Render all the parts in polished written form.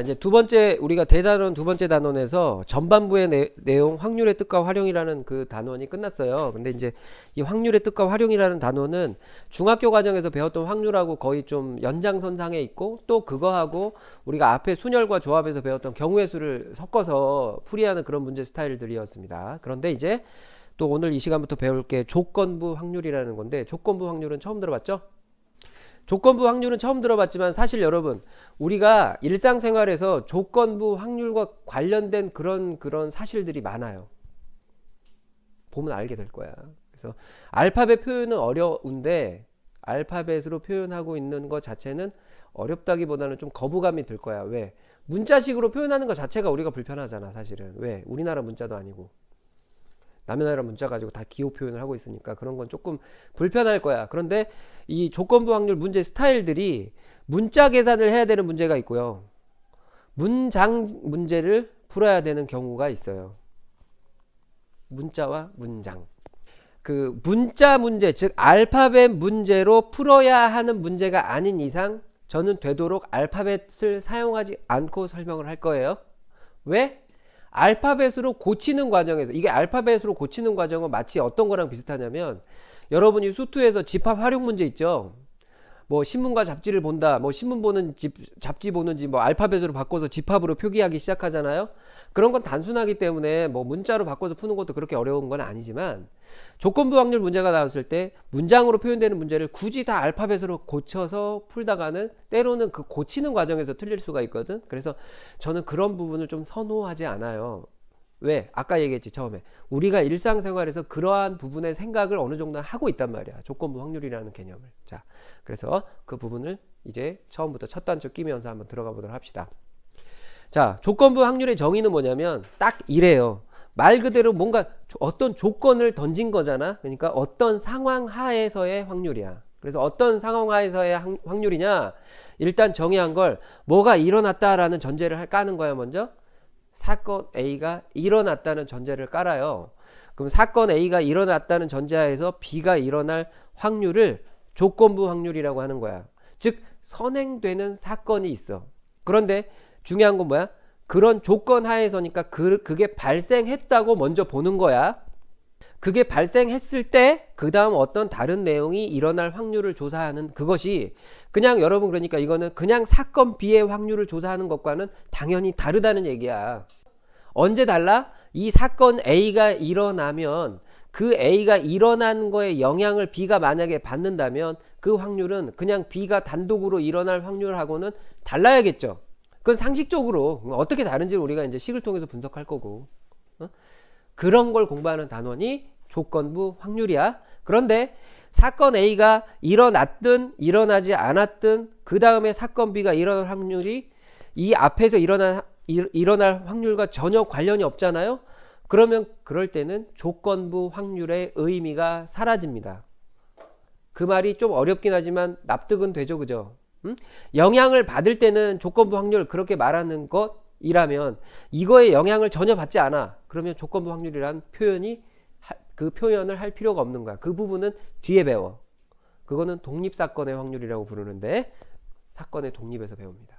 이제 두 번째 우리가 대단원 두 번째 단원에서 전반부의 내용 확률의 뜻과 활용이라는 그 단원이 끝났어요. 근데 이제 이 확률의 뜻과 활용이라는 단원은 중학교 과정에서 배웠던 확률하고 거의 좀 연장선상에 있고, 또 그거하고 우리가 앞에 순열과 조합에서 배웠던 경우의 수를 섞어서 풀이하는 그런 문제 스타일들이었습니다. 그런데 이제 또 오늘 이 시간부터 배울 게 조건부 확률이라는 건데, 조건부 확률은 처음 들어봤죠? 조건부 확률은 처음 들어봤지만 사실 여러분, 우리가 일상생활에서 조건부 확률과 관련된 그런 사실들이 많아요. 보면 알게 될 거야. 그래서 알파벳 표현은 어려운데, 알파벳으로 표현하고 있는 것 자체는 어렵다기보다는 좀 거부감이 들 거야. 왜? 문자식으로 표현하는 것 자체가 우리가 불편하잖아, 사실은. 왜? 우리나라 문자도 아니고 남의 나라 문자 가지고 다 기호 표현을 하고 있으니까 그런 건 조금 불편할 거야. 그런데 이 조건부 확률 문제 스타일들이 문자 계산을 해야 되는 문제가 있고요, 문장 문제를 풀어야 되는 경우가 있어요. 문자와 문장. 그 문자 문제, 즉 알파벳 문제로 풀어야 하는 문제가 아닌 이상 저는 되도록 알파벳을 사용하지 않고 설명을 할 거예요. 왜? 알파벳으로 고치는 과정에서, 이게 알파벳으로 고치는 과정은 마치 어떤 거랑 비슷하냐면, 여러분이 수투에서 집합 활용 문제 있죠. 뭐 신문과 잡지를 본다, 뭐 신문 보는 잡지 보는지 뭐 알파벳으로 바꿔서 집합으로 표기하기 시작하잖아요. 그런 건 단순하기 때문에 뭐 문자로 바꿔서 푸는 것도 그렇게 어려운 건 아니지만, 조건부 확률 문제가 나왔을 때 문장으로 표현되는 문제를 굳이 다 알파벳으로 고쳐서 풀다가는 때로는 그 고치는 과정에서 틀릴 수가 있거든. 그래서 저는 그런 부분을 좀 선호하지 않아요. 왜? 아까 얘기했지, 처음에. 우리가 일상생활에서 그러한 부분의 생각을 어느 정도 하고 있단 말이야, 조건부 확률이라는 개념을. 자, 그래서 그 부분을 이제 처음부터 첫 단추 끼면서 한번 들어가 보도록 합시다. 자, 조건부 확률의 정의는 뭐냐면 딱 이래요. 말 그대로 뭔가 어떤 조건을 던진 거잖아. 그러니까 어떤 상황 하에서의 확률이야. 그래서 어떤 상황 하에서의 확률이냐, 일단 정의한 걸 뭐가 일어났다라는 전제를 까는 거야. 먼저 사건 A가 일어났다는 전제를 깔아요. 그럼 사건 A가 일어났다는 전제하에서 B가 일어날 확률을 조건부 확률이라고 하는 거야. 즉 선행되는 사건이 있어. 그런데 중요한 건 뭐야? 그런 조건 하에서니까 그게 발생했다고 먼저 보는 거야. 그게 발생했을 때 그 다음 어떤 다른 내용이 일어날 확률을 조사하는 그것이, 그냥 여러분, 그러니까 이거는 그냥 사건 B의 확률을 조사하는 것과는 당연히 다르다는 얘기야. 언제 달라? 이 사건 A가 일어나면 그 A가 일어난 거에 영향을 B가 만약에 받는다면 그 확률은 그냥 B가 단독으로 일어날 확률하고는 달라야겠죠. 그건 상식적으로 어떻게 다른지 우리가 이제 식을 통해서 분석할 거고, 그런 걸 공부하는 단원이 조건부 확률이야. 그런데 사건 A가 일어났든 일어나지 않았든 그 다음에 사건 B가 일어날 확률이 이 앞에서 일어날 확률과 전혀 관련이 없잖아요. 그러면 그럴 때는 조건부 확률의 의미가 사라집니다. 그 말이 좀 어렵긴 하지만 납득은 되죠, 그죠? 영향을 받을 때는 조건부 확률 그렇게 말하는 것이라면, 이거에 영향을 전혀 받지 않아. 그러면 조건부 확률이란 그 표현을 할 필요가 없는 거야. 그 부분은 뒤에 배워. 그거는 독립사건의 확률이라고 부르는데, 사건의 독립에서 배웁니다.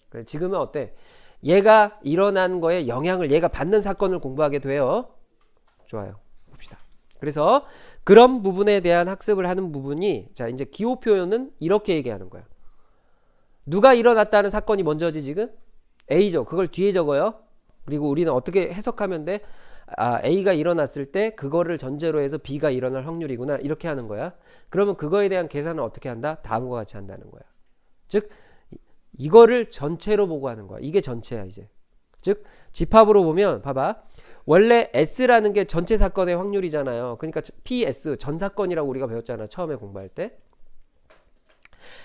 그래, 지금은 어때? 얘가 일어난 거에 영향을 얘가 받는 사건을 공부하게 돼요. 좋아요. 봅시다. 그래서 그런 부분에 대한 학습을 하는 부분이, 자, 이제 기호 표현은 이렇게 얘기하는 거야. 누가 일어났다는 사건이 먼저지 지금? A죠. 그걸 뒤에 적어요. 그리고 우리는 어떻게 해석하면 돼? 아, A가 일어났을 때 그거를 전제로 해서 B가 일어날 확률이구나, 이렇게 하는 거야. 그러면 그거에 대한 계산을 어떻게 한다? 다음과 같이 한다는 거야. 즉 이거를 전체로 보고 하는 거야. 이게 전체야 이제. 즉 집합으로 보면 봐봐, 원래 S라는 게 전체 사건의 확률이잖아요. 그러니까 PS 전 사건이라고 우리가 배웠잖아, 처음에 공부할 때.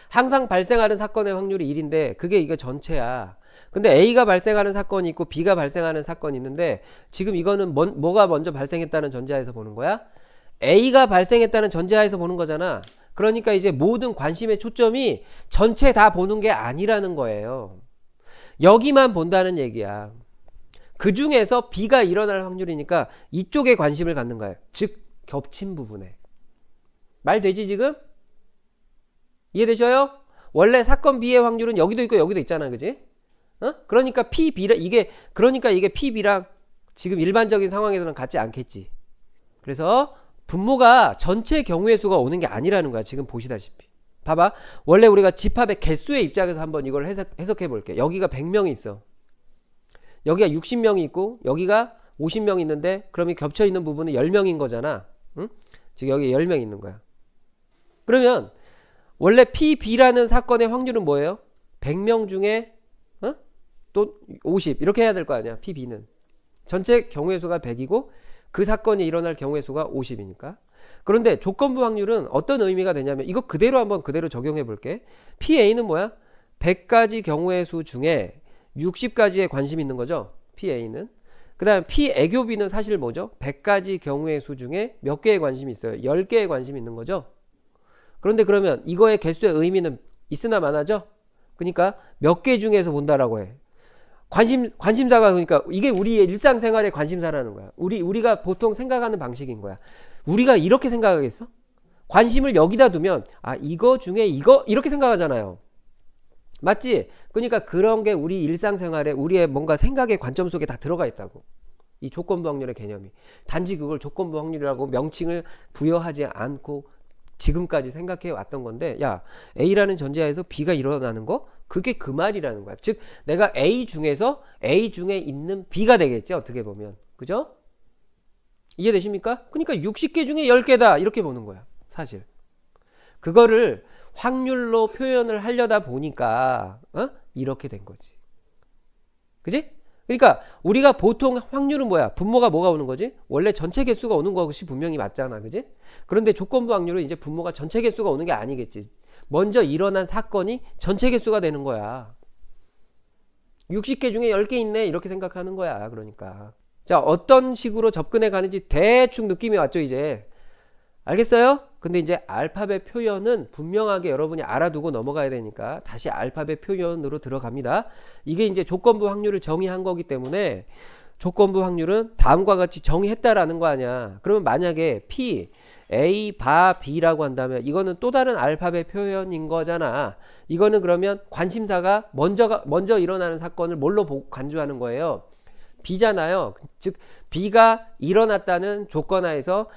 항상 발생하는 사건의 확률이 1인데 그게 이게 전체야. 근데 A가 발생하는 사건이 있고 B가 발생하는 사건이 있는데, 지금 이거는 뭐가 먼저 발생했다는 전제하에서 보는 거야? A가 발생했다는 전제하에서 보는 거잖아. 그러니까 이제 모든 관심의 초점이 전체 다 보는 게 아니라는 거예요. 여기만 본다는 얘기야. 그 중에서 B가 일어날 확률이니까 이쪽에 관심을 갖는 거예요. 즉 겹친 부분에. 말 되지 지금? 이해되셔요? 원래 사건 B의 확률은 여기도 있고 여기도 있잖아, 그지? 그러니까 PB랑 이게 PB랑 지금 일반적인 상황에서는 같지 않겠지. 그래서 분모가 전체 경우의 수가 오는 게 아니라는 거야. 지금 보시다시피. 봐봐. 원래 우리가 집합의 개수의 입장에서 한번 이걸 해석해 볼게. 여기가 100명이 있어. 여기가 60명이 있고 여기가 50명이 있는데 그러면 겹쳐 있는 부분은 10명인 거잖아. 응? 지금 여기 10명 있는 거야. 그러면 원래 PB라는 사건의 확률은 뭐예요? 100명 중에 또 50 이렇게 해야 될 거 아니야. PB는 전체 경우의 수가 100이고 그 사건이 일어날 경우의 수가 50이니까. 그런데 조건부 확률은 어떤 의미가 되냐면 이거 그대로 한번 그대로 적용해 볼게. PA는 뭐야? 100가지 경우의 수 중에 60가지에 관심이 있는 거죠. PA는. 그 다음 P애교 B는 사실 뭐죠? 100가지 경우의 수 중에 몇 개에 관심이 있어요? 10개에 관심이 있는 거죠. 그런데 그러면 이거의 개수의 의미는 있으나 마나죠? 그러니까 몇 개 중에서 본다라고 해. 관심사가 그러니까 이게 우리의 일상생활의 관심사라는 거야. 우리가 보통 생각하는 방식인 거야. 우리가 이렇게 생각하겠어? 관심을 여기다 두면 이거 중에 이거 이렇게 생각하잖아요. 맞지? 그러니까 그런 게 우리 일상생활에 우리의 뭔가 생각의 관점 속에 다 들어가 있다고. 이 조건부 확률의 개념이. 단지 그걸 조건부 확률이라고 명칭을 부여하지 않고 지금까지 생각해 왔던 건데, 야, A라는 전제하에서 B가 일어나는 거? 그게 그 말이라는 거야. 즉, 내가 A 중에서 A 중에 있는 B가 되겠지, 어떻게 보면. 그죠? 이해되십니까? 그러니까 60개 중에 10개다. 이렇게 보는 거야, 사실. 그거를 확률로 표현을 하려다 보니까, 이렇게 된 거지. 그지? 그러니까 우리가 보통 확률은 뭐야? 분모가 뭐가 오는 거지? 원래 전체 개수가 오는 것이 분명히 맞잖아. 그지? 그런데 조건부 확률은 이제 분모가 전체 개수가 오는 게 아니겠지. 먼저 일어난 사건이 전체 개수가 되는 거야. 60개 중에 10개 있네. 이렇게 생각하는 거야. 그러니까. 자, 어떤 식으로 접근해 가는지 대충 느낌이 왔죠, 이제. 알겠어요? 근데 이제 알파벳 표현은 분명하게 여러분이 알아두고 넘어가야 되니까 다시 알파벳 표현으로 들어갑니다. 이게 이제 조건부 확률을 정의한 거기 때문에 조건부 확률은 다음과 같이 정의했다라는 거 아니야. 그러면 만약에 P, A, 바, B라고 한다면 이거는 또 다른 알파벳 표현인 거잖아. 이거는 그러면 관심사가 먼저 일어나는 사건을 뭘로 간주하는 거예요? B잖아요. 즉 B가 일어났다는 조건하에서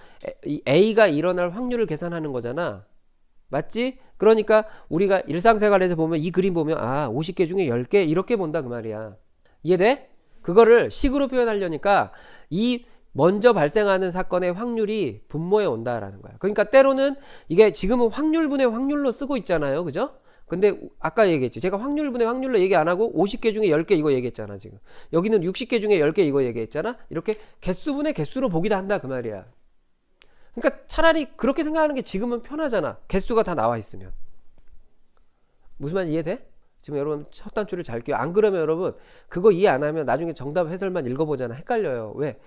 A가 일어날 확률을 계산하는 거잖아. 맞지? 그러니까 우리가 일상생활에서 보면 이 그림 보면 50개 중에 10개 이렇게 본다 그 말이야. 이해돼? 그거를 식으로 표현하려니까 이 먼저 발생하는 사건의 확률이 분모에 온다라는 거야. 그러니까 때로는 이게 지금은 확률분의 확률로 쓰고 있잖아요. 그죠? 근데 아까 얘기했지. 제가 확률분의 확률로 얘기 안 하고 50개 중에 10개 이거 얘기했잖아, 지금. 여기는 60개 중에 10개 이거 얘기했잖아. 이렇게 개수분의 개수로 보기도 한다 그 말이야. 그러니까 차라리 그렇게 생각하는 게 지금은 편하잖아. 개수가 다 나와 있으면. 무슨 말인지 이해돼? 지금 여러분 첫 단추를 잘 끼워. 안 그러면 여러분 그거 이해 안 하면 나중에 정답 해설만 읽어보잖아. 헷갈려요. 왜?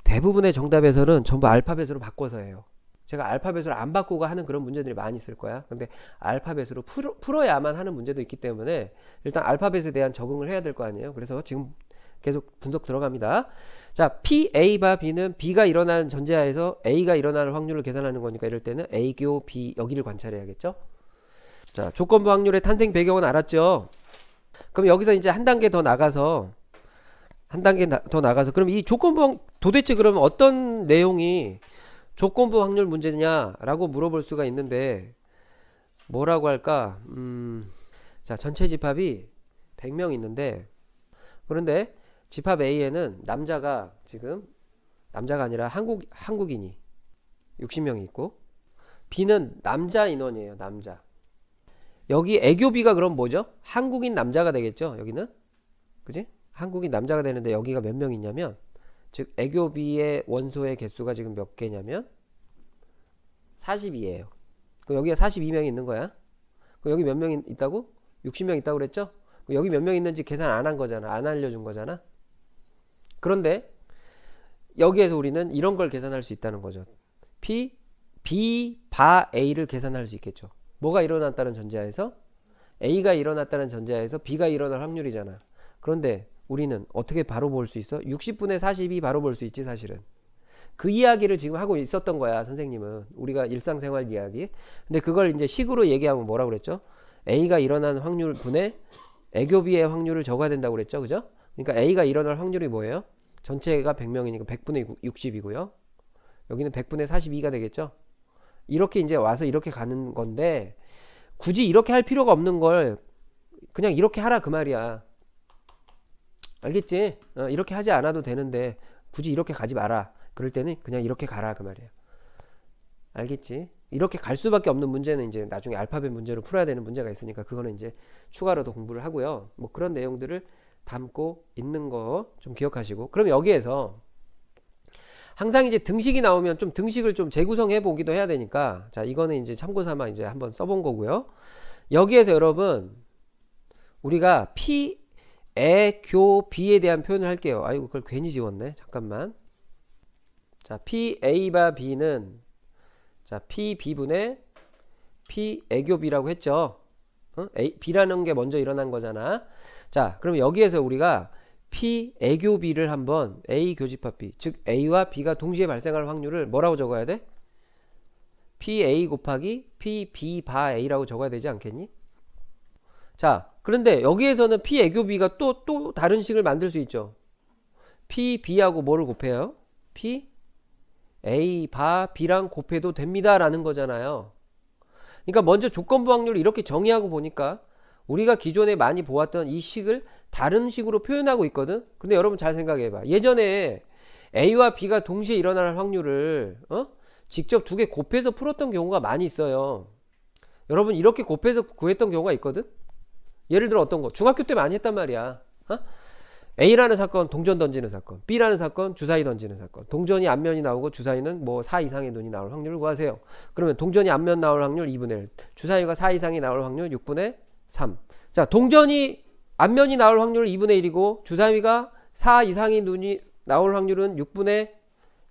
대부분의 정답 해설은 전부 알파벳으로 바꿔서 해요. 제가 알파벳으로 안 바꾸고 하는 그런 문제들이 많이 있을 거야. 근데 알파벳으로 풀어야만 하는 문제도 있기 때문에 일단 알파벳에 대한 적응을 해야 될 거 아니에요. 그래서 지금 계속 분석 들어갑니다. 자, P, A, 바, B는 B가 일어나는 전제하에서 A가 일어나는 확률을 계산하는 거니까 이럴 때는 A교 B 여기를 관찰해야겠죠. 자, 조건부 확률의 탄생 배경은 알았죠. 그럼 여기서 이제 한 단계 더 나가서 그럼 이 조건부 도대체 그러면 어떤 내용이 조건부 확률 문제냐라고 물어볼 수가 있는데 뭐라고 할까? 자, 전체 집합이 100명 있는데 그런데 집합 A에는 남자가 아니라 한국인이 60명이 있고 B는 남자 인원이에요. 남자. 여기 애교 B가 그럼 뭐죠? 한국인 남자가 되겠죠. 여기는. 그지? 한국인 남자가 되는데 여기가 몇 명 있냐면 즉 애교 B의 원소의 개수가 지금 몇 개냐면 42예요. 그럼 여기가 42명이 있는 거야. 그럼 여기 몇 명 있다고? 60명 있다고 그랬죠? 그럼 여기 몇 명 있는지 계산 안 한 거잖아. 안 알려준 거잖아. 그런데 여기에서 우리는 이런 걸 계산할 수 있다는 거죠. P, B, 바 A를 계산할 수 있겠죠. 뭐가 일어났다는 전제하에서? A가 일어났다는 전제하에서 B가 일어날 확률이잖아. 그런데 우리는 어떻게 바로 볼 수 있어? 60분의 42 바로 볼 수 있지 사실은. 그 이야기를 지금 하고 있었던 거야 선생님은. 우리가 일상생활 이야기. 근데 그걸 이제 식으로 얘기하면 뭐라고 그랬죠? A가 일어나는 확률 분의 애교비의 확률을 적어야 된다고 그랬죠. 그죠? 그러니까 A가 일어날 확률이 뭐예요? 전체가 100명이니까 100분의 60이고요. 여기는 100분의 42가 되겠죠. 이렇게 이제 와서 이렇게 가는 건데 굳이 이렇게 할 필요가 없는 걸 그냥 이렇게 하라 그 말이야. 알겠지? 이렇게 하지 않아도 되는데 굳이 이렇게 가지 마라. 그럴 때는 그냥 이렇게 가라 그 말이야. 알겠지? 이렇게 갈 수밖에 없는 문제는 이제 나중에 알파벳 문제로 풀어야 되는 문제가 있으니까 그거는 이제 추가로 더 공부를 하고요. 뭐 그런 내용들을 담고 있는 거 좀 기억하시고, 그럼 여기에서 항상 이제 등식이 나오면 좀 등식을 좀 재구성해 보기도 해야 되니까, 자 이거는 이제 참고 삼아 이제 한번 써본 거고요. 여기에서 여러분 우리가 P, 애, 교, B에 대한 표현을 할게요. 아이고 그걸 괜히 지웠네. 잠깐만. 자 P, A바 B는 자 P, B분의 P, 애교 B라고 했죠. A, B라는 게 먼저 일어난 거잖아. 자 그럼 여기에서 우리가 P, 애교 B를 한번 A 교집합 B, 즉 A와 B가 동시에 발생할 확률을 뭐라고 적어야 돼? PA 곱하기 P, B 바 A라고 적어야 되지 않겠니? 자 그런데 여기에서는 P 애교 B가 또 다른 식을 만들 수 있죠. P, B하고 뭐를 곱해요? P, A, 바, B랑 곱해도 됩니다 라는 거잖아요. 그러니까 먼저 조건부 확률을 이렇게 정의하고 보니까 우리가 기존에 많이 보았던 이 식을 다른 식으로 표현하고 있거든. 근데 여러분 잘 생각해봐. 예전에 A와 B가 동시에 일어날 확률을 직접 두 개 곱해서 풀었던 경우가 많이 있어요. 여러분 이렇게 곱해서 구했던 경우가 있거든. 예를 들어 어떤 거 중학교 때 많이 했단 말이야. A라는 사건 동전 던지는 사건, B라는 사건 주사위 던지는 사건. 동전이 앞면이 나오고 주사위는 뭐 4 이상의 눈이 나올 확률을 구하세요. 그러면 동전이 앞면 나올 확률 2분의 1, 주사위가 4 이상이 나올 확률 6분의 3. 자 동전이 앞면이 나올 확률은 2분의 1이고 주사위가 4 이상의 눈이 나올 확률은 6분의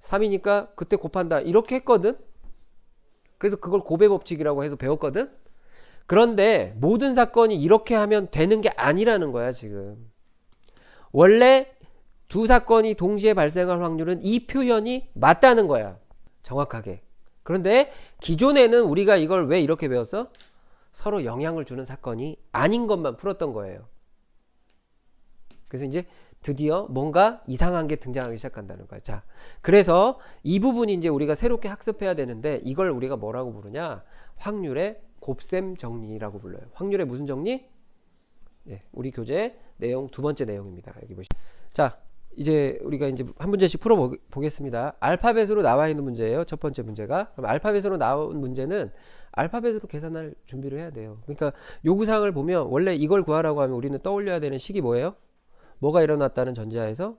3이니까 그때 곱한다 이렇게 했거든. 그래서 그걸 곱의 법칙이라고 해서 배웠거든. 그런데 모든 사건이 이렇게 하면 되는 게 아니라는 거야 지금. 원래 두 사건이 동시에 발생할 확률은 이 표현이 맞다는 거야 정확하게. 그런데 기존에는 우리가 이걸 왜 이렇게 배웠어? 서로 영향을 주는 사건이 아닌 것만 풀었던 거예요. 그래서 이제 드디어 뭔가 이상한 게 등장하기 시작한다는 거야. 자, 그래서 이 부분이 이제 우리가 새롭게 학습해야 되는데 이걸 우리가 뭐라고 부르냐? 확률의 곱셈 정리라고 불러요. 확률의 무슨 정리? 네, 우리 교재 내용 두 번째 내용입니다. 여기 보시죠. 자, 이제 우리가 이제 한 문제씩 풀어 보겠습니다. 알파벳으로 나와 있는 문제예요. 첫 번째 문제가. 그럼 알파벳으로 나온 문제는 알파벳으로 계산할 준비를 해야 돼요. 그러니까 요구사항을 보면 원래 이걸 구하라고 하면 우리는 떠올려야 되는 식이 뭐예요? 뭐가 일어났다는 전제하에서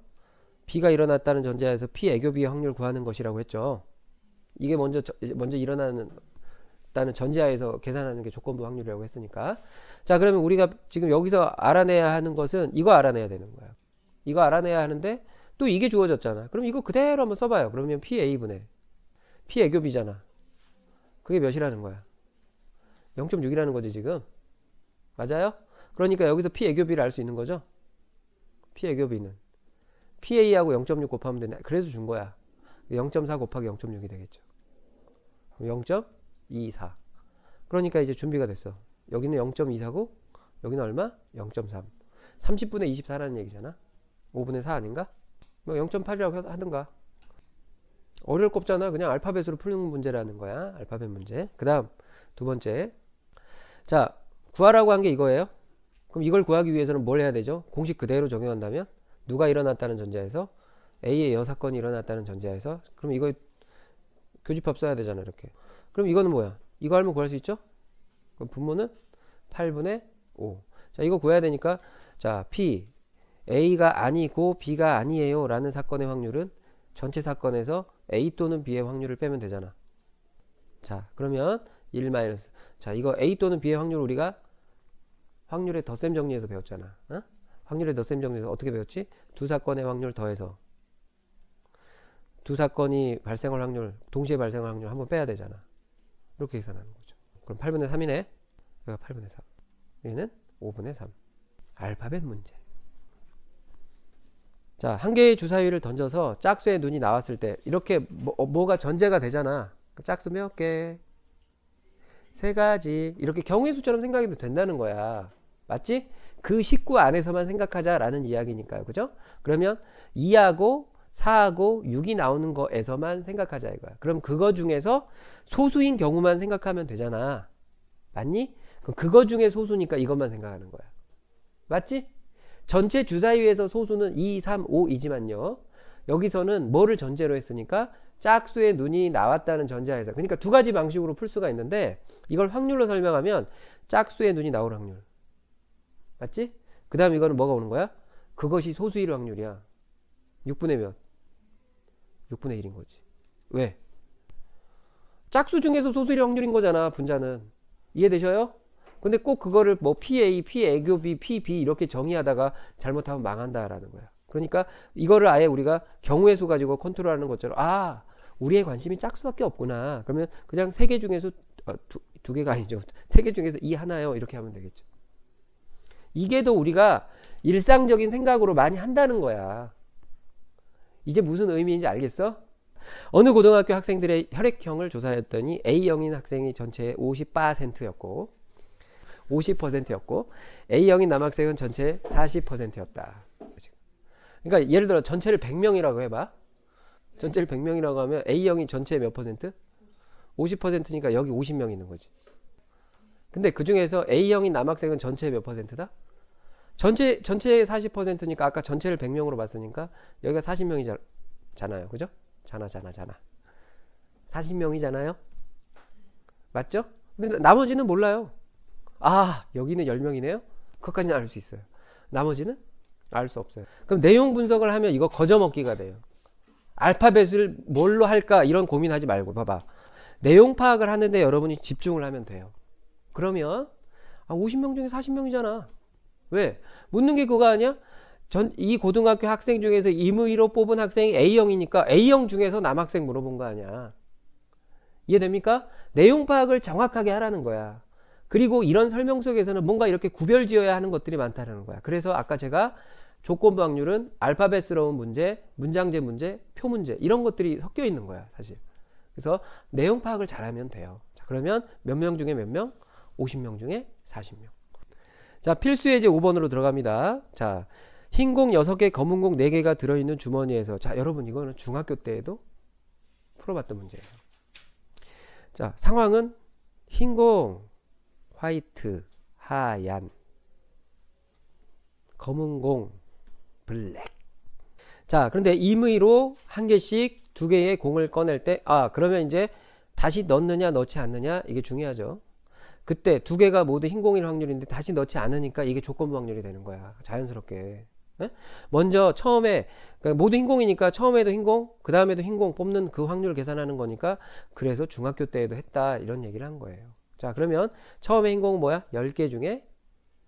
B가 일어났다는 전제하에서 P 애교 B의 확률 구하는 것이라고 했죠. 이게 먼저 일어나는 전제하에서 계산하는 게 조건부 확률이라고 했으니까. 자 그러면 우리가 지금 여기서 알아내야 하는 것은 이거 알아내야 되는 거야. 이거 알아내야 하는데 또 이게 주어졌잖아. 그럼 이거 그대로 한번 써봐요. 그러면 PA분의 P 애교 B잖아. 그게 몇이라는 거야? 0.6이라는 거지 지금. 맞아요? 그러니까 여기서 P 애교 B를 알 수 있는 거죠. P 애교 B는 PA하고 0.6 곱하면 되네. 그래서 준 거야. 0.4 곱하기 0.6이 되겠죠. 0.24. 그러니까 이제 준비가 됐어. 여기는 0.24고 여기는 얼마? 0.3. 30분의 24라는 얘기잖아. 5분의 4 아닌가? 뭐 0.8이라고 하든가. 어려울 거 없잖아. 그냥 알파벳으로 푸는 문제라는 거야. 알파벳 문제. 그 다음 두 번째. 자 구하라고 한 게 이거예요. 그럼 이걸 구하기 위해서는 뭘 해야 되죠? 공식 그대로 적용한다면 누가 일어났다는 전제하에서 A의 여사건이 일어났다는 전제하에서 그럼 이거 교집합 써야 되잖아 이렇게. 그럼 이거는 뭐야? 이거 알면 구할 수 있죠? 그럼 분모는 8분의 5. 자 이거 구해야 되니까 자 P A가 아니고 B가 아니에요 라는 사건의 확률은 전체 사건에서 A 또는 B의 확률을 빼면 되잖아. 자 그러면 1 마이너스. 자 이거 A 또는 B의 확률 우리가 확률의 덧셈 정리에서 배웠잖아. 확률의 덧셈 정리에서 어떻게 배웠지? 두 사건의 확률 더해서 두 사건이 발생할 확률 동시에 발생할 확률 한번 빼야 되잖아. 이렇게 계산하는 거죠. 그럼 8분의 3이네. 여기가 8분의 3. 얘는 5분의 3. 알파벳 문제. 자, 한 개의 주사위를 던져서 짝수의 눈이 나왔을 때 이렇게 뭐가 전제가 되잖아. 짝수 몇 개? 세 가지. 이렇게 경우의 수처럼 생각해도 된다는 거야. 맞지? 그 식구 안에서만 생각하자라는 이야기니까요. 그죠? 그러면 2하고 4하고 6이 나오는 거에서만 생각하자 이거야. 그럼 그거 중에서 소수인 경우만 생각하면 되잖아. 맞니? 그럼 그거 중에 소수니까 이것만 생각하는 거야. 맞지? 전체 주사위에서 소수는 2, 3, 5이지만요. 여기서는 뭐를 전제로 했으니까 짝수의 눈이 나왔다는 전제하에서. 그러니까 두 가지 방식으로 풀 수가 있는데 이걸 확률로 설명하면 짝수의 눈이 나올 확률. 맞지? 그 다음 이거는 뭐가 오는 거야? 그것이 소수일 확률이야. 6분의 몇? 6분의 1인 거지. 왜? 짝수 중에서 소수일 확률인 거잖아, 분자는. 이해되셔요? 근데 꼭 그거를 뭐 PA, P애교 B, PB 이렇게 정의하다가 잘못하면 망한다라는 거야. 그러니까 이거를 아예 우리가 경우의 수 가지고 컨트롤하는 것처럼 아, 우리의 관심이 짝수밖에 없구나. 그러면 그냥 세 개 중에서 두 개가 아니죠. 세 개 중에서 이 하나요. 이렇게 하면 되겠죠. 이게 더 우리가 일상적인 생각으로 많이 한다는 거야. 이제 무슨 의미인지 알겠어? 어느 고등학교 학생들의 혈액형을 조사했더니 A형인 학생이 전체의 50%였고 50%였고 A형인 남학생은 전체의 40%였다. 그러니까 예를 들어 전체를 100명이라고 해봐. 전체를 100명이라고 하면 A형이 전체의 몇 퍼센트? 50%니까 여기 50명 있는 거지. 근데 그 중에서 A형인 남학생은 전체의 몇 퍼센트다? 전체의 40%니까 아까 전체를 100명으로 봤으니까 여기가 40명이잖아요. 그죠? 자나. 40명이잖아요. 맞죠? 근데 나머지는 몰라요. 아, 여기는 10명이네요? 그것까지는 알 수 있어요. 나머지는 알 수 없어요. 그럼 내용 분석을 하면 이거 거저먹기가 돼요. 알파벳을 뭘로 할까 이런 고민하지 말고 봐봐. 내용 파악을 하는데 여러분이 집중을 하면 돼요. 그러면 50명 중에 40명이잖아. 왜? 묻는 게 그거 아니야? 이 고등학교 학생 중에서 임의로 뽑은 학생이 A형이니까 A형 중에서 남학생 물어본 거 아니야. 이해됩니까? 내용 파악을 정확하게 하라는 거야. 그리고 이런 설명 속에서는 뭔가 이렇게 구별 지어야 하는 것들이 많다는 거야. 그래서 아까 제가 조건부 확률은 알파벳스러운 문제, 문장제 문제, 표 문제 이런 것들이 섞여 있는 거야 사실. 그래서 내용 파악을 잘하면 돼요. 자, 그러면 몇 명 중에 몇 명? 50명 중에 40명. 자, 필수 예제 5번으로 들어갑니다. 자, 흰 공 6개, 검은 공 4개가 들어있는 주머니에서. 자, 여러분 이거는 중학교 때에도 풀어봤던 문제예요. 자, 상황은 흰 공, 화이트, 하얀, 검은 공, 블랙. 자, 그런데 임의로 한 개씩 두 개의 공을 꺼낼 때, 그러면 이제 다시 넣느냐 넣지 않느냐 이게 중요하죠. 그때 두 개가 모두 흰 공일 확률인데 다시 넣지 않으니까 이게 조건부 확률이 되는 거야. 자연스럽게. 에? 먼저 처음에 그러니까 모두 흰 공이니까 처음에도 흰 공, 그 다음에도 흰 공 뽑는 그 확률을 계산하는 거니까 그래서 중학교 때에도 했다 이런 얘기를 한 거예요. 자, 그러면 처음에 흰 공은 뭐야? 10개 중에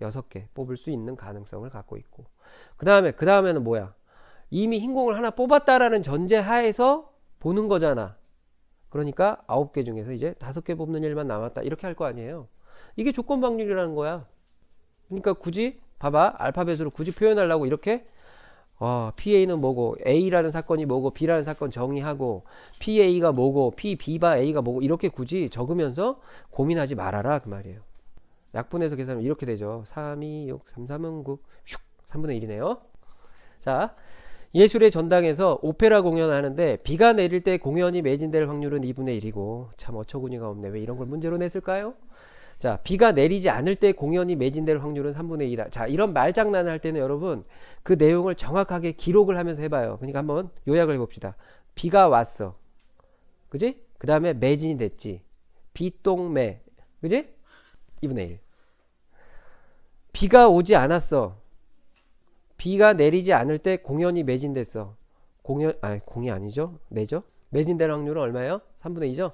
6개 뽑을 수 있는 가능성을 갖고 있고 그 다음에는 뭐야? 이미 흰 공을 하나 뽑았다라는 전제 하에서 보는 거잖아. 그러니까 9개 중에서 이제 5개 뽑는 일만 남았다 이렇게 할 거 아니에요. 이게 조건부 확률이라는 거야. 그러니까 굳이 봐봐, 알파벳으로 굳이 표현하려고 이렇게 PA는 뭐고 A라는 사건이 뭐고 B라는 사건 정의하고 PA가 뭐고 PB바 A가 뭐고 이렇게 굳이 적으면서 고민하지 말아라 그 말이에요. 약분해서 계산하면 이렇게 되죠. 3, 2, 6, 3, 3은 9, 슉 3분의 1이네요. 자, 예술의 전당에서 오페라 공연하는데 비가 내릴 때 공연이 매진될 확률은 2분의 1이고 참 어처구니가 없네. 왜 이런 걸 문제로 냈을까요? 자, 비가 내리지 않을 때 공연이 매진될 확률은 3분의 2다. 자, 이런 말장난을 할 때는 여러분 그 내용을 정확하게 기록을 하면서 해봐요. 그러니까 한번 요약을 해봅시다. 비가 왔어. 그지? 그 다음에 매진이 됐지. 비똥매. 그지? 2분의 1. 비가 오지 않았어. 비가 내리지 않을 때 공연이 매진됐어. 공이 아니죠? 매죠? 매진될 확률은 얼마예요? 3분의 2죠?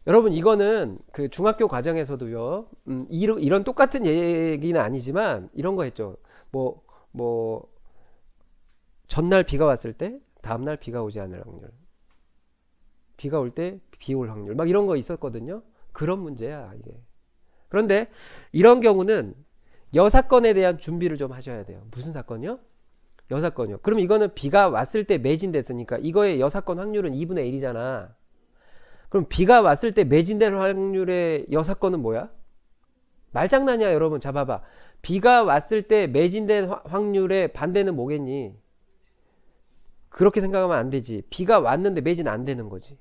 여러분 이거는 그 중학교 과정에서도요. 이런 똑같은 얘기는 아니지만 이런 거 했죠. 뭐 전날 비가 왔을 때 다음날 비가 오지 않을 확률. 비가 올 때 비 올 확률. 막 이런 거 있었거든요. 그런 문제야 이게. 그런데 이런 경우는 여사건에 대한 준비를 좀 하셔야 돼요. 무슨 사건이요? 여사건이요. 그럼 이거는 비가 왔을 때 매진됐으니까 이거의 여사건 확률은 2분의 1이잖아. 그럼 비가 왔을 때 매진될 확률의 여사건은 뭐야? 말장난이야 여러분. 자 봐봐. B가 왔을 때 매진된 확률의 반대는 뭐겠니? 그렇게 생각하면 안 되지. B가 왔는데 매진 안 되는 거지.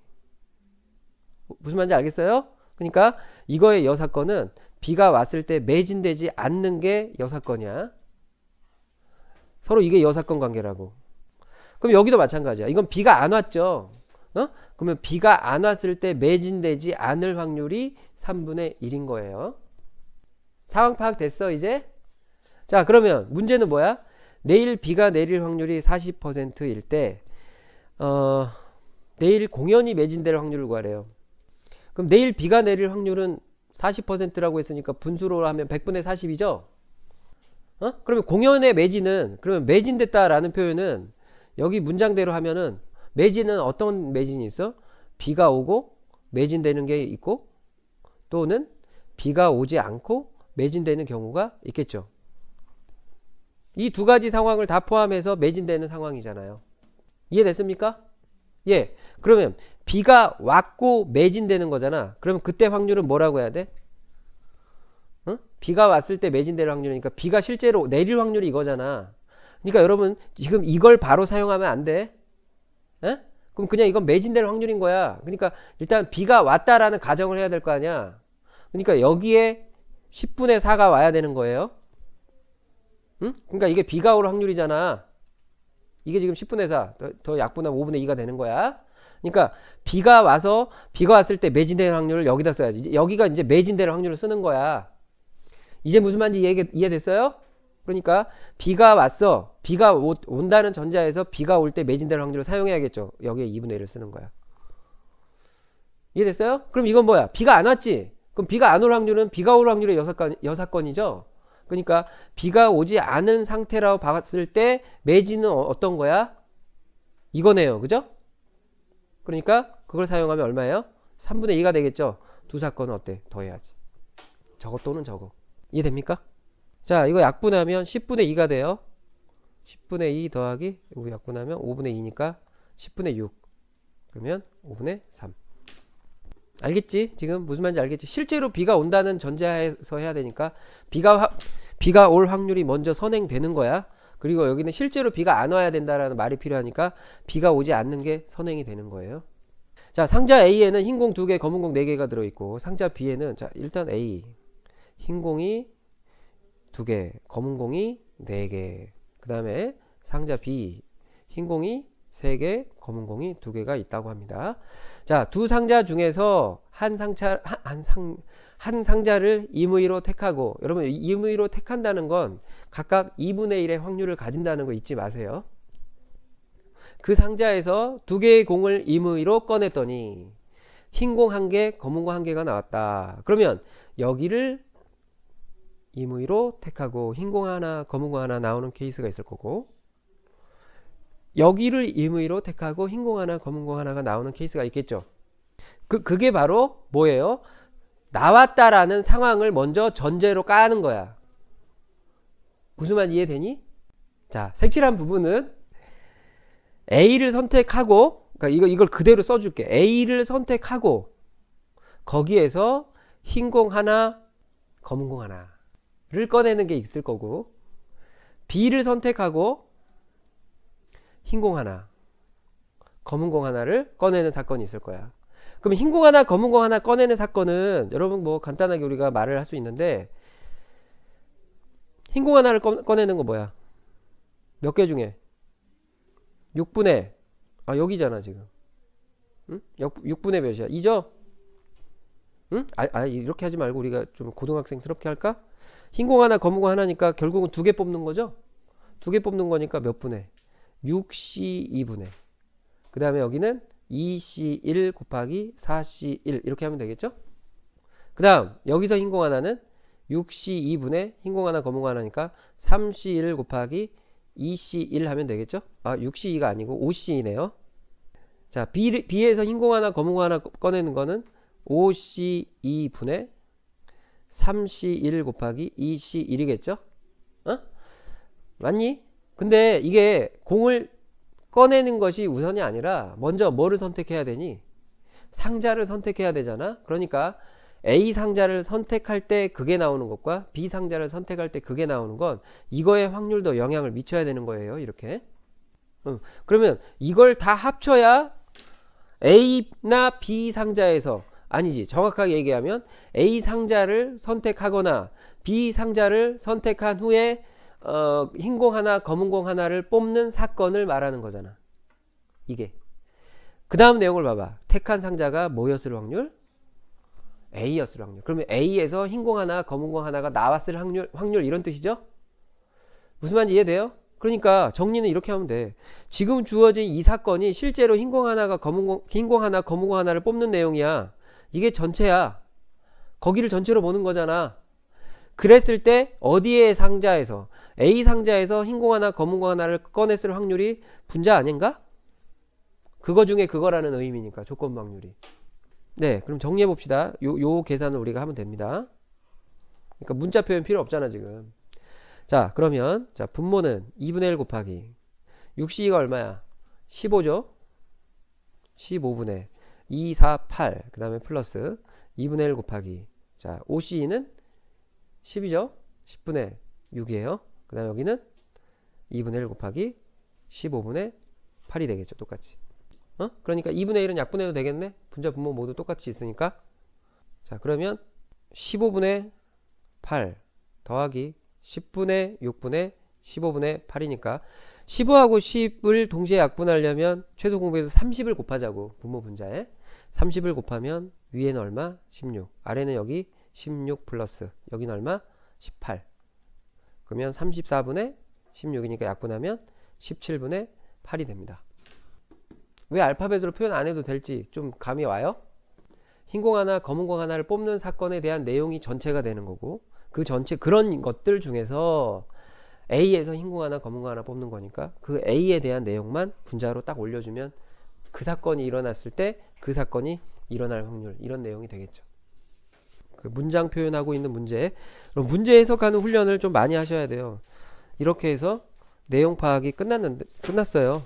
무슨 말인지 알겠어요? 그러니까 이거의 여사건은 B가 왔을 때 매진되지 않는 게 여사건이야. 서로 이게 여사건 관계라고. 그럼 여기도 마찬가지야. 이건 B가 안 왔죠. 그러면 B가 안 왔을 때 매진되지 않을 확률이 3분의 1인 거예요. 상황 파악 됐어 이제? 자, 그러면 문제는 뭐야? 내일 비가 내릴 확률이 40%일 때 내일 공연이 매진될 확률을 구하래요. 그럼 내일 비가 내릴 확률은 40%라고 했으니까 분수로 하면 100분의 40이죠? 그러면 공연의 매진은, 그러면 매진됐다라는 표현은 여기 문장대로 하면은 매진은 어떤 매진이 있어? 비가 오고 매진되는 게 있고, 또는 비가 오지 않고 매진되는 경우가 있겠죠. 이 두 가지 상황을 다 포함해서 매진되는 상황이잖아요. 이해됐습니까? 예. 그러면 비가 왔고 매진되는 거잖아. 그러면 그때 확률은 뭐라고 해야 돼? 비가 왔을 때 매진될 확률이니까 비가 실제로 내릴 확률이 이거잖아. 그러니까 여러분 지금 이걸 바로 사용하면 안 돼. 에? 그럼 그냥 이건 매진될 확률인 거야. 그러니까 일단 비가 왔다라는 가정을 해야 될 거 아니야. 그러니까 여기에 10분의 4가 와야 되는 거예요. 응? 그러니까 이게 비가 올 확률이잖아. 이게 지금 10분의 4, 더 약분하면 5분의 2가 되는 거야. 그러니까 비가 왔을 때 매진될 확률을 여기다 써야지. 여기가 이제 매진될 확률을 쓰는 거야. 이제 무슨 말인지 이해됐어요? 그러니까 비가 왔어. 비가 온다는 전자에서 비가 올 때 매진될 확률을 사용해야겠죠. 여기에 2분의 1을 쓰는 거야. 이해됐어요? 그럼 이건 뭐야? 비가 안 왔지? 그럼 비가 안 올 확률은 비가 올 확률의 여사건이죠? 그러니까 비가 오지 않은 상태라고 봤을 때 매진은 어떤 거야? 이거네요. 그죠? 그러니까 그걸 사용하면 얼마예요? 3분의 2가 되겠죠? 두 사건은 어때? 더해야지. 저거 또는 저거. 이해됩니까? 자, 이거 약분하면 10분의 2가 돼요. 10분의 2 더하기 이거 약분하면 5분의 2니까 10분의 6. 그러면 5분의 3. 알겠지? 지금 무슨 말인지 알겠지? 실제로 비가 온다는 전제하에서 해야 되니까 비가 올 확률이 먼저 선행되는 거야. 그리고 여기는 실제로 비가 안 와야 된다라는 말이 필요하니까 비가 오지 않는 게 선행이 되는 거예요. 자, 상자 A에는 흰 공 2개, 검은 공 4개가 들어있고, 상자 B에는 자 일단 A 흰 공이 2개, 검은 공이 4개. 그 다음에 상자 B 흰 공이 3개, 검은 공이 2개가 있다고 합니다. 자, 두 상자 중에서 한 상자를 임의로 택하고, 여러분 임의로 택한다는 건 각각 2분의 1의 확률을 가진다는 거 잊지 마세요. 그 상자에서 2개의 공을 임의로 꺼냈더니 흰 공 1개, 검은 공 1개가 나왔다. 그러면 여기를 임의로 택하고 흰 공 하나, 검은 공 하나 나오는 케이스가 있을 거고, 여기를 임의로 택하고 흰 공 하나, 검은 공 하나가 나오는 케이스가 있겠죠. 그게 바로 뭐예요? 나왔다라는 상황을 먼저 전제로 까는 거야. 무슨 말 이해되니? 자, 색칠한 부분은 A를 선택하고, 그러니까 이걸 그대로 써줄게. A를 선택하고 거기에서 흰 공 하나, 검은 공 하나를 꺼내는 게 있을 거고, B를 선택하고 흰 공 하나, 검은 공 하나를 꺼내는 사건이 있을 거야. 그럼 흰 공 하나, 검은 공 하나 꺼내는 사건은 여러분 뭐 간단하게 우리가 말을 할 수 있는데, 흰 공 하나를 꺼내는 거 뭐야? 몇 개 중에? 6분의 여기잖아 지금. 응? 6분의 몇이야? 2죠? 응? 이렇게 하지 말고 우리가 좀 고등학생스럽게 할까? 흰 공 하나, 검은 공 하나니까 결국은 2개 뽑는 거죠? 2개 뽑는 거니까 몇 분의? 6C 2분의. 그 다음에 여기는 2C1 곱하기 4C1 이렇게 하면 되겠죠? 그 다음 여기서 흰 공 하나는 6C2분의 흰 공 하나, 검은 공 하나니까 3C1 곱하기 2C1 하면 되겠죠? 6C2가 아니고 5C이네요. 자, B에서 흰 공 하나, 검은 공 하나 꺼내는 거는 5C2분의 3C1 곱하기 2C1이겠죠? 맞니? 근데 이게 공을 꺼내는 것이 우선이 아니라 먼저 뭐를 선택해야 되니? 상자를 선택해야 되잖아. 그러니까 A 상자를 선택할 때 그게 나오는 것과 B 상자를 선택할 때 그게 나오는 건 이거의 확률도 영향을 미쳐야 되는 거예요. 이렇게. 그러면 이걸 다 합쳐야 A나 B 상자에서 아니지 정확하게 얘기하면 A 상자를 선택하거나 B 상자를 선택한 후에 흰 공 하나 검은 공 하나를 뽑는 사건을 말하는 거잖아. 이게 그 다음 내용을 봐봐. 택한 상자가 뭐였을 확률? A였을 확률. 그러면 A에서 흰 공 하나 검은 공 하나가 나왔을 확률 이런 뜻이죠? 무슨 말인지 이해돼요? 그러니까 정리는 이렇게 하면 돼. 지금 주어진 이 사건이 실제로 흰 공 하나 검은 공 하나를 뽑는 내용이야. 이게 전체야. 거기를 전체로 보는 거잖아. 그랬을 때 어디의 상자에서 A 상자에서 흰 공 하나 검은 공 하나를 꺼냈을 확률이 분자 아닌가? 그거 중에 그거라는 의미니까 조건 확률이. 네, 그럼 정리해 봅시다. 요 계산을 우리가 하면 됩니다. 그러니까 문자 표현 필요 없잖아 지금. 자, 그러면 자 분모는 2분의 1 곱하기 6C가 얼마야? 15죠? 15분의 2, 4, 8. 그 다음에 플러스 2분의 1 곱하기 자 5C는 10이죠? 10분의 6이에요. 그 다음에 여기는 2분의 1 곱하기 15분의 8이 되겠죠. 똑같이. 그러니까 2분의 1은 약분해도 되겠네? 분자 분모 모두 똑같이 있으니까. 자, 그러면 15분의 8 더하기 10분의 6분의 15분의 8이니까 15하고 10을 동시에 약분하려면 최소 공부에서 30을 곱하자고. 분모 분자에 30을 곱하면 위에는 얼마? 16. 아래는 여기 16 플러스 여기는 얼마? 18. 그러면 34분의 16이니까 약분하면 17분의 8이 됩니다. 왜 알파벳으로 표현 안 해도 될지 좀 감이 와요? 흰 공 하나 검은 공 하나를 뽑는 사건에 대한 내용이 전체가 되는 거고 그 전체 그런 것들 중에서 A에서 흰 공 하나 검은 공 하나 뽑는 거니까 그 A에 대한 내용만 분자로 딱 올려주면 그 사건이 일어났을 때 그 사건이 일어날 확률 이런 내용이 되겠죠. 그 문장 표현하고 있는 문제 그럼 문제 해석하는 훈련을 좀 많이 하셔야 돼요. 이렇게 해서 내용 파악이 끝났어요.